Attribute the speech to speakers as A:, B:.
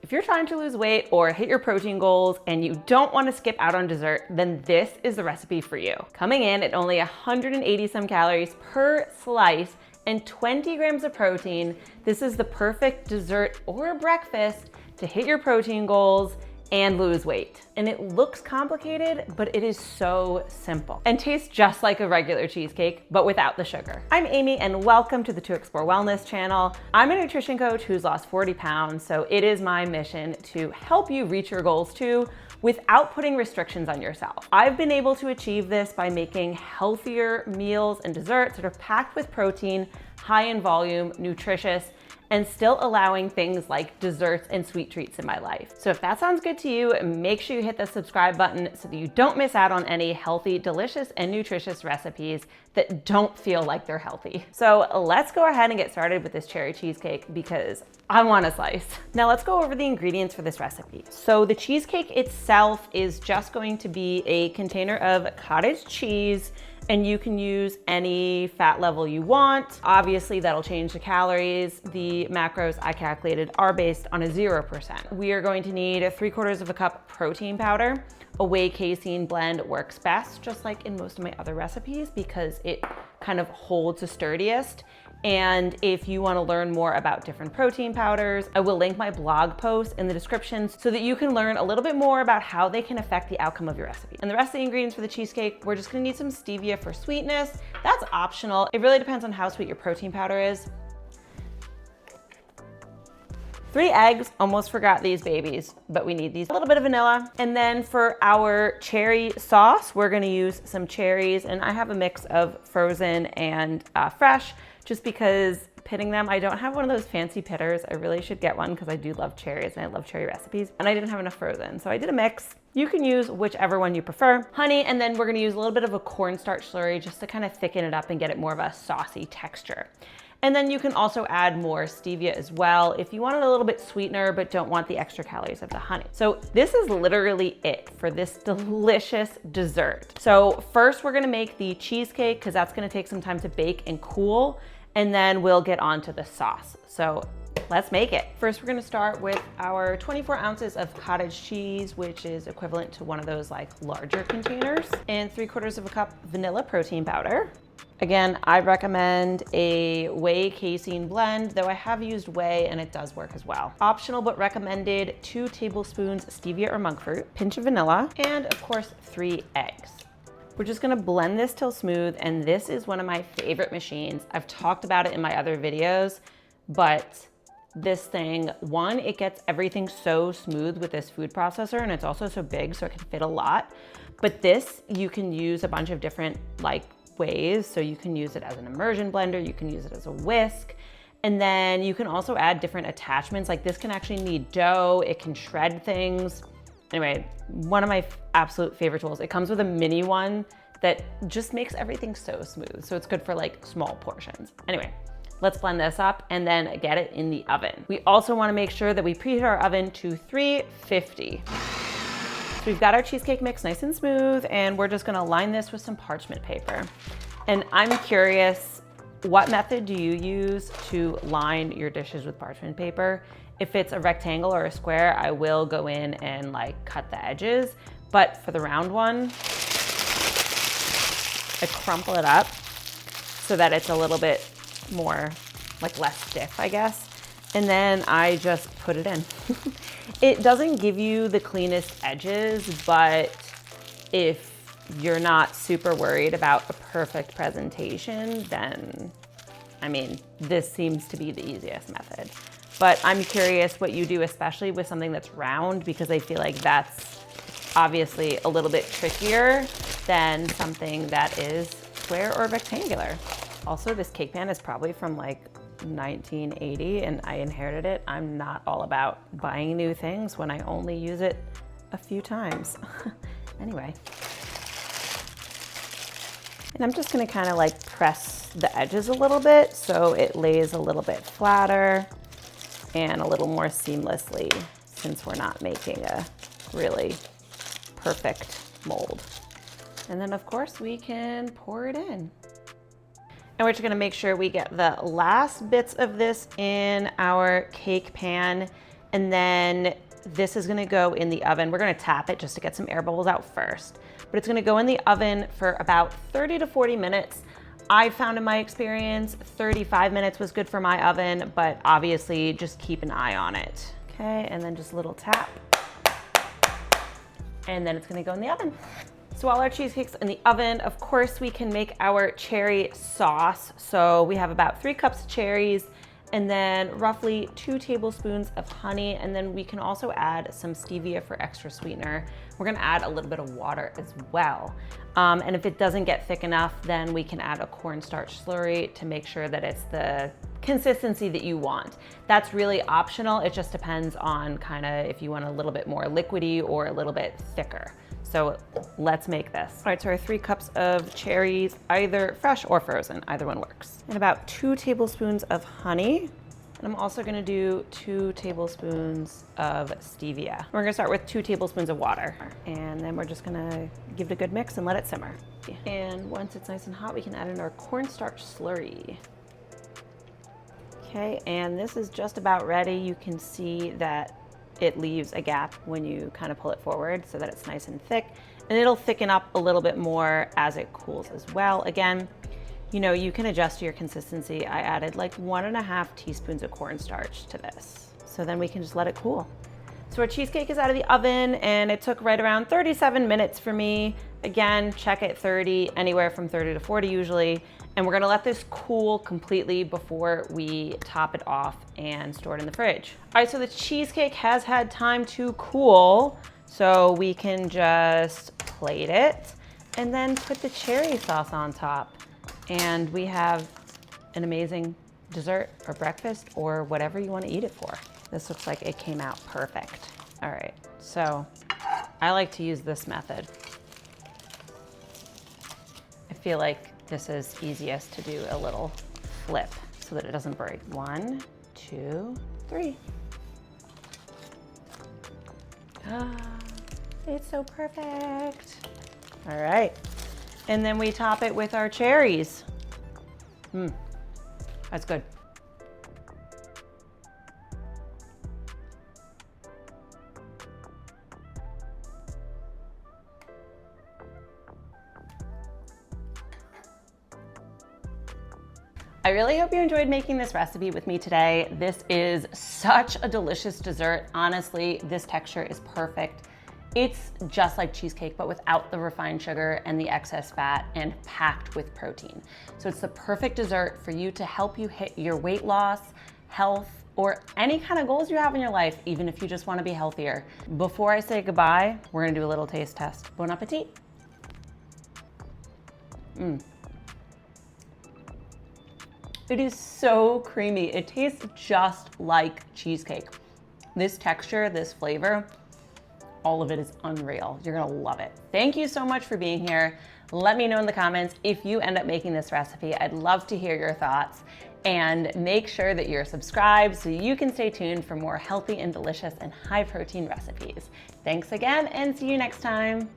A: If you're trying to lose weight or hit your protein goals and you don't want to skip out on dessert, then this is the recipe for you. Coming in at only 180 some calories per slice and 20 grams of protein, this is the perfect dessert or breakfast to hit your protein goals and lose weight. And it looks complicated, but it is so simple and tastes just like a regular cheesecake, but without the sugar. I'm Amy and welcome to the To Explore Wellness channel. I'm a nutrition coach who's lost 40 pounds, so it is my mission to help you reach your goals too without putting restrictions on yourself. I've been able to achieve this by making healthier meals and desserts that are packed with protein, high in volume, nutritious, and still allowing things like desserts and sweet treats in my life. So if that sounds good to you, make sure you hit the subscribe button so that you don't miss out on any healthy, delicious, and nutritious recipes that don't feel like they're healthy. So let's go ahead and get started with this cherry cheesecake because I want a slice. Now let's go over the ingredients for this recipe. So the cheesecake itself is just going to be a container of cottage cheese, and you can use any fat level you want. Obviously, that'll change the calories. The macros I calculated are based on a 0%. We are going to need 3/4 of a cup protein powder. A whey casein blend works best, just like in most of my other recipes, because it kind of holds the sturdiest. And if you want to learn more about different protein powders, I will link my blog post in the description so that you can learn a little bit more about how they can affect the outcome of your recipe. And the rest of the ingredients for the cheesecake, we're just going to need some stevia for sweetness. That's optional. It really depends on how sweet your protein powder is. 3 eggs, almost forgot these babies, but we need these. A little bit of vanilla. And then for our cherry sauce, we're gonna use some cherries, and I have a mix of frozen and fresh, just because pitting them, I don't have one of those fancy pitters. I really should get one because I do love cherries and I love cherry recipes, and I didn't have enough frozen. So I did a mix. You can use whichever one you prefer. Honey, and then we're gonna use a little bit of a cornstarch slurry just to kind of thicken it up and get it more of a saucy texture. And then you can also add more stevia as well if you want it a little bit sweetener but don't want the extra calories of the honey. So this is literally it for this delicious dessert. So first we're gonna make the cheesecake because that's gonna take some time to bake and cool, and then we'll get on to the sauce. So let's make it. First, we're gonna start with our 24 ounces of cottage cheese, which is equivalent to one of those like larger containers, and 3/4 of a cup vanilla protein powder. Again, I recommend a whey casein blend, though I have used whey and it does work as well. Optional but recommended 2 tablespoons stevia or monk fruit, pinch of vanilla, and of course 3 eggs. We're just gonna blend this till smooth, and this is one of my favorite machines. I've talked about it in my other videos, but this thing, one, it gets everything so smooth with this food processor, and it's also so big so it can fit a lot. But this, you can use a bunch of different ways. So you can use it as an immersion blender, you can use it as a whisk, and then you can also add different attachments. Like this can actually knead dough, it can shred things. Anyway, one of my absolute favorite tools. It comes with a mini one that just makes everything so smooth. So it's good for like small portions. Anyway, let's blend this up and then get it in the oven. We also want to make sure that we preheat our oven to 350. So we've got our cheesecake mix nice and smooth, and we're just gonna line this with some parchment paper. And I'm curious, what method do you use to line your dishes with parchment paper? If it's a rectangle or a square, I will go in and cut the edges. But for the round one, I crumple it up so that it's a little bit more, less stiff, I guess. And then I just put it in. It doesn't give you the cleanest edges, but if you're not super worried about a perfect presentation, then, I mean, this seems to be the easiest method. But I'm curious what you do, especially with something that's round, because I feel like that's obviously a little bit trickier than something that is square or rectangular. Also, this cake pan is probably from 1980 and I inherited it. I'm not all about buying new things when I only use it a few times. Anyway. And I'm just gonna kind of press the edges a little bit so it lays a little bit flatter and a little more seamlessly, since we're not making a really perfect mold. And then of course we can pour it in. And we're just gonna make sure we get the last bits of this in our cake pan. And then this is gonna go in the oven. We're gonna tap it just to get some air bubbles out first. But it's gonna go in the oven for about 30 to 40 minutes. I found in my experience, 35 minutes was good for my oven, but obviously just keep an eye on it. Okay, and then just a little tap. And then it's gonna go in the oven. So while our cheesecake's in the oven, of course we can make our cherry sauce. So we have about 3 cups of cherries and then roughly 2 tablespoons of honey. And then we can also add some stevia for extra sweetener. We're gonna add a little bit of water as well. And if it doesn't get thick enough, then we can add a cornstarch slurry to make sure that it's the consistency that you want. That's really optional. It just depends on kind of if you want a little bit more liquidy or a little bit thicker. So let's make this. All right, so our 3 cups of cherries, either fresh or frozen, either one works. And about 2 tablespoons of honey. And I'm also gonna do 2 tablespoons of stevia. We're gonna start with 2 tablespoons of water. And then we're just gonna give it a good mix and let it simmer. And once it's nice and hot, we can add in our cornstarch slurry. Okay, and this is just about ready. You can see that it leaves a gap when you kind of pull it forward so that it's nice and thick. And it'll thicken up a little bit more as it cools as well. Again, you know, you can adjust your consistency. I added like 1.5 teaspoons of cornstarch to this. So then we can just let it cool. So our cheesecake is out of the oven and it took right around 37 minutes for me. Again, check at 30, anywhere from 30 to 40 usually. And we're gonna let this cool completely before we top it off and store it in the fridge. All right, so the cheesecake has had time to cool, so we can just plate it and then put the cherry sauce on top. And we have an amazing dessert or breakfast or whatever you wanna eat it for. This looks like it came out perfect. All right, so I like to use this method. I feel like this is easiest to do a little flip so that it doesn't break. 1, 2, 3. Ah, it's so perfect. All right, and then we top it with our cherries. That's good. I really hope you enjoyed making this recipe with me today. This is such a delicious dessert. Honestly, this texture is perfect. It's just like cheesecake, but without the refined sugar and the excess fat and packed with protein. So it's the perfect dessert for you to help you hit your weight loss, health, or any kind of goals you have in your life, even if you just want to be healthier. Before I say goodbye, we're gonna do a little taste test. Bon appetit. It is so creamy. It tastes just like cheesecake. This texture, this flavor, all of it is unreal. You're gonna love it. Thank you so much for being here. Let me know in the comments if you end up making this recipe. I'd love to hear your thoughts. And make sure that you're subscribed so you can stay tuned for more healthy and delicious and high protein recipes. Thanks again and see you next time.